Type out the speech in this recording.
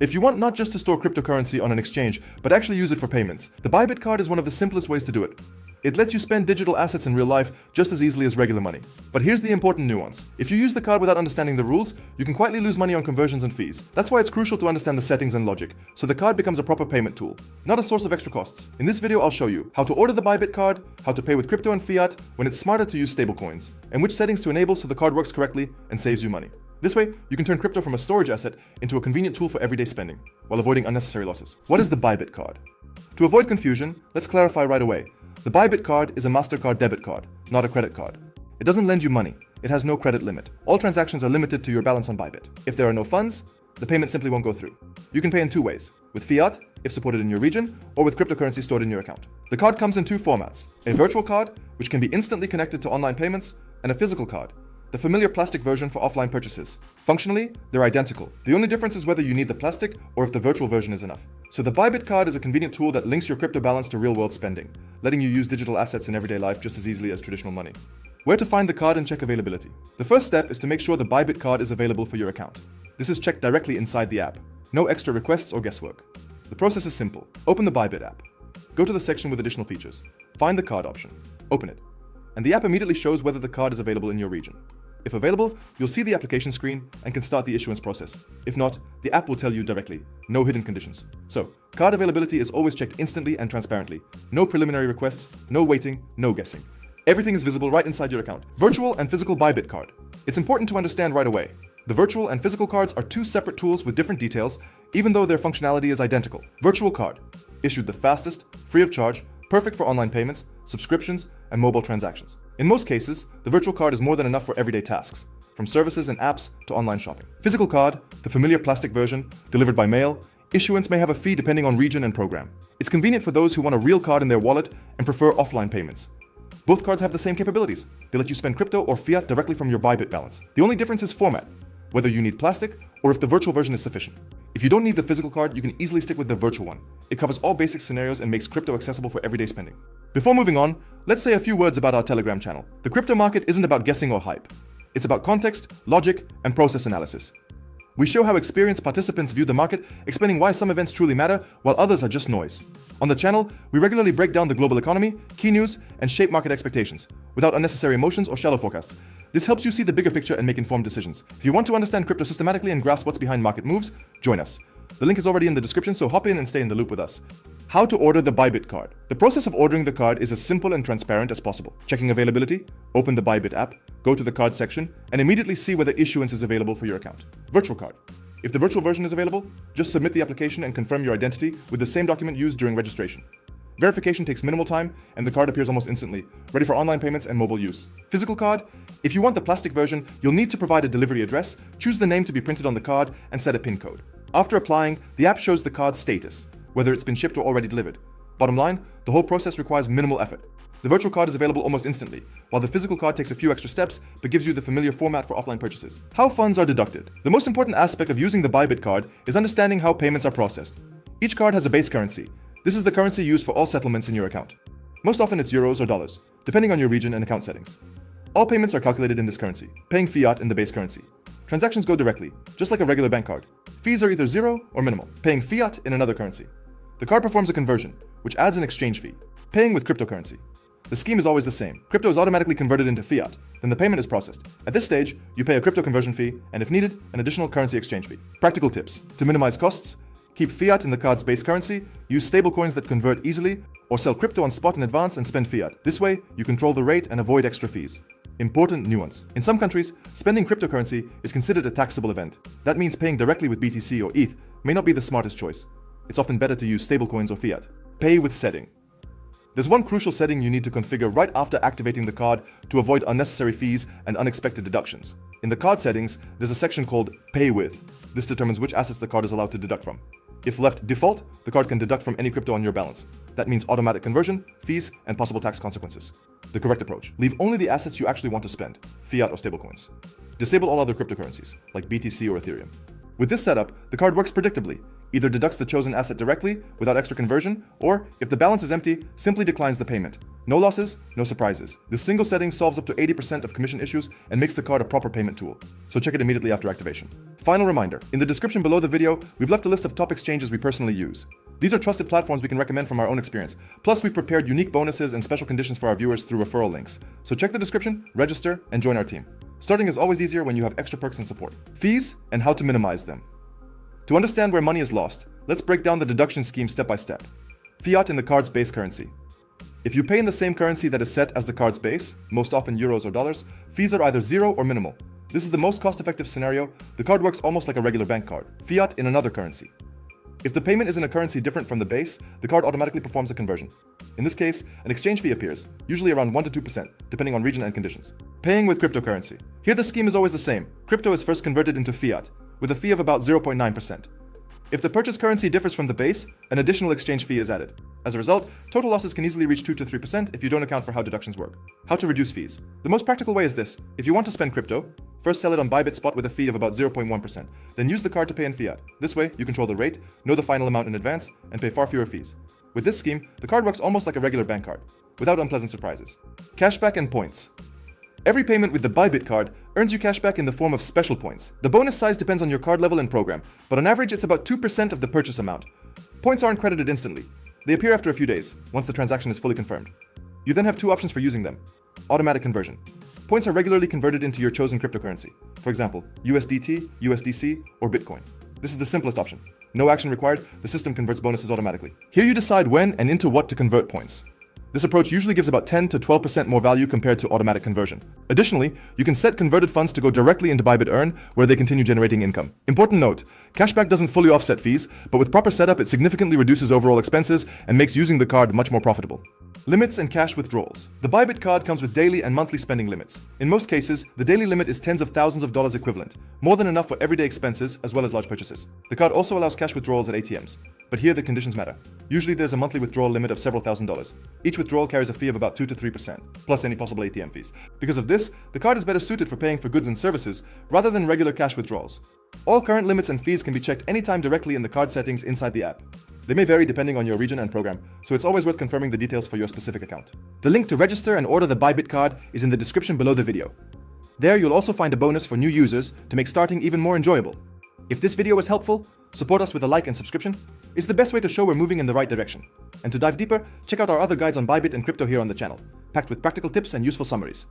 If you want not just to store cryptocurrency on an exchange, but actually use it for payments, the Bybit card is one of the simplest ways to do it. It lets you spend digital assets in real life just as easily as regular money. But here's the important nuance. If you use the card without understanding the rules, you can quietly lose money on conversions and fees. That's why it's crucial to understand the settings and logic, so the card becomes a proper payment tool, not a source of extra costs. In this video, I'll show you how to order the Bybit card, how to pay with crypto and fiat when it's smarter to use stablecoins, and which settings to enable so the card works correctly and saves you money. This way, you can turn crypto from a storage asset into a convenient tool for everyday spending, while avoiding unnecessary losses. What is the Bybit card? To avoid confusion, let's clarify right away. The Bybit card is a Mastercard debit card, not a credit card. It doesn't lend you money. It has no credit limit. All transactions are limited to your balance on Bybit. If there are no funds, the payment simply won't go through. You can pay in two ways: with fiat, if supported in your region, or with cryptocurrency stored in your account. The card comes in two formats: a virtual card, which can be instantly connected to online payments, and a physical card, the familiar plastic version for offline purchases. Functionally, they're identical. The only difference is whether you need the plastic or if the virtual version is enough. So the Bybit card is a convenient tool that links your crypto balance to real-world spending, letting you use digital assets in everyday life just as easily as traditional money. Where to find the card and check availability? The first step is to make sure the Bybit card is available for your account. This is checked directly inside the app. No extra requests or guesswork. The process is simple. Open the Bybit app. Go to the section with additional features. Find the card option. Open it. And the app immediately shows whether the card is available in your region. If available, you'll see the application screen and can start the issuance process. If not, the app will tell you directly. No hidden conditions. So, card availability is always checked instantly and transparently. No preliminary requests, no waiting, no guessing. Everything is visible right inside your account. Virtual and physical Bybit card. It's important to understand right away. The virtual and physical cards are two separate tools with different details, even though their functionality is identical. Virtual card. Issued the fastest, free of charge, perfect for online payments, subscriptions, and mobile transactions. In most cases, the virtual card is more than enough for everyday tasks, from services and apps to online shopping. Physical card, the familiar plastic version, delivered by mail. Issuance may have a fee depending on region and program. It's convenient for those who want a real card in their wallet and prefer offline payments. Both cards have the same capabilities. They let you spend crypto or fiat directly from your Bybit balance. The only difference is format, whether you need plastic or if the virtual version is sufficient. If you don't need the physical card, you can easily stick with the virtual one. It covers all basic scenarios and makes crypto accessible for everyday spending. Before moving on, let's say a few words about our Telegram channel. The crypto market isn't about guessing or hype. It's about context, logic, and process analysis. We show how experienced participants view the market, explaining why some events truly matter while others are just noise. On the channel, we regularly break down the global economy, key news, and shape market expectations, without unnecessary emotions or shallow forecasts. This helps you see the bigger picture and make informed decisions. If you want to understand crypto systematically and grasp what's behind market moves, join us. The link is already in the description, so hop in and stay in the loop with us. How to order the Bybit card. The process of ordering the card is as simple and transparent as possible. Checking availability, open the Bybit app, go to the card section, and immediately see whether issuance is available for your account. Virtual card. If the virtual version is available, just submit the application and confirm your identity with the same document used during registration. Verification takes minimal time, and the card appears almost instantly, ready for online payments and mobile use. Physical card. If you want the plastic version, you'll need to provide a delivery address, choose the name to be printed on the card, and set a PIN code. After applying, the app shows the card's status, whether it's been shipped or already delivered. Bottom line, the whole process requires minimal effort. The virtual card is available almost instantly, while the physical card takes a few extra steps but gives you the familiar format for offline purchases. How funds are deducted. The most important aspect of using the Bybit card is understanding how payments are processed. Each card has a base currency. This is the currency used for all settlements in your account. Most often it's euros or dollars, depending on your region and account settings. All payments are calculated in this currency, paying fiat in the base currency. Transactions go directly, just like a regular bank card. Fees are either zero or minimal, paying fiat in another currency. The card performs a conversion, which adds an exchange fee, paying with cryptocurrency. The scheme is always the same. Crypto is automatically converted into fiat, then the payment is processed. At this stage, you pay a crypto conversion fee, and if needed, an additional currency exchange fee. Practical tips. To minimize costs, keep fiat in the card's base currency, use stablecoins that convert easily, or sell crypto on spot in advance and spend fiat. This way, you control the rate and avoid extra fees. Important nuance. In some countries, spending cryptocurrency is considered a taxable event. That means paying directly with BTC or ETH may not be the smartest choice. It's often better to use stablecoins or fiat. Pay with setting. There's one crucial setting you need to configure right after activating the card to avoid unnecessary fees and unexpected deductions. In the card settings, there's a section called Pay With. This determines which assets the card is allowed to deduct from. If left default, the card can deduct from any crypto on your balance. That means automatic conversion, fees, and possible tax consequences. The correct approach. Leave only the assets you actually want to spend, fiat or stablecoins. Disable all other cryptocurrencies, like BTC or Ethereum. With this setup, the card works predictably. Either deducts the chosen asset directly, without extra conversion, or, if the balance is empty, simply declines the payment. No losses, no surprises. This single setting solves up to 80% of commission issues and makes the card a proper payment tool. So check it immediately after activation. Final reminder, in the description below the video, we've left a list of top exchanges we personally use. These are trusted platforms we can recommend from our own experience. Plus, we've prepared unique bonuses and special conditions for our viewers through referral links. So check the description, register, and join our team. Starting is always easier when you have extra perks and support. Fees and how to minimize them. To understand where money is lost, let's break down the deduction scheme step by step. Fiat in the card's base currency. If you pay in the same currency that is set as the card's base, most often euros or dollars, fees are either zero or minimal. This is the most cost-effective scenario. The card works almost like a regular bank card. Fiat in another currency. If the payment is in a currency different from the base, the card automatically performs a conversion. In this case, an exchange fee appears, usually around 1 to 2%, depending on region and conditions. Paying with cryptocurrency. Here the scheme is always the same. Crypto is first converted into fiat, with a fee of about 0.9%. If the purchase currency differs from the base, an additional exchange fee is added. As a result, total losses can easily reach 2 to 3% if you don't account for how deductions work. How to reduce fees. The most practical way is this. If you want to spend crypto, first sell it on Bybit spot with a fee of about 0.1%. Then use the card to pay in fiat. This way, you control the rate, know the final amount in advance, and pay far fewer fees. With this scheme, the card works almost like a regular bank card, without unpleasant surprises. Cashback and points. Every payment with the Bybit card earns you cashback in the form of special points. The bonus size depends on your card level and program, but on average it's about 2% of the purchase amount. Points aren't credited instantly. They appear after a few days, once the transaction is fully confirmed. You then have two options for using them. Automatic conversion. Points are regularly converted into your chosen cryptocurrency. For example, USDT, USDC, or Bitcoin. This is the simplest option. No action required, the system converts bonuses automatically. Here you decide when and into what to convert points. This approach usually gives about 10 to 12% more value compared to automatic conversion. Additionally, you can set converted funds to go directly into Bybit Earn, where they continue generating income. Important note, cashback doesn't fully offset fees, but with proper setup it significantly reduces overall expenses and makes using the card much more profitable. Limits and cash withdrawals. The Bybit card comes with daily and monthly spending limits. In most cases, the daily limit is tens of thousands of dollars equivalent, more than enough for everyday expenses as well as large purchases. The card also allows cash withdrawals at ATMs, but here the conditions matter. Usually there's a monthly withdrawal limit of several $1,000s. Each withdrawal carries a fee of about 2 to 3%, plus any possible ATM fees. Because of this, the card is better suited for paying for goods and services rather than regular cash withdrawals. All current limits and fees can be checked anytime directly in the card settings inside the app. They may vary depending on your region and program, so it's always worth confirming the details for your specific account. The link to register and order the Bybit card is in the description below the video. There you'll also find a bonus for new users to make starting even more enjoyable. If this video was helpful, support us with a like and subscription. It's the best way to show we're moving in the right direction. And to dive deeper, check out our other guides on Bybit and crypto here on the channel, packed with practical tips and useful summaries.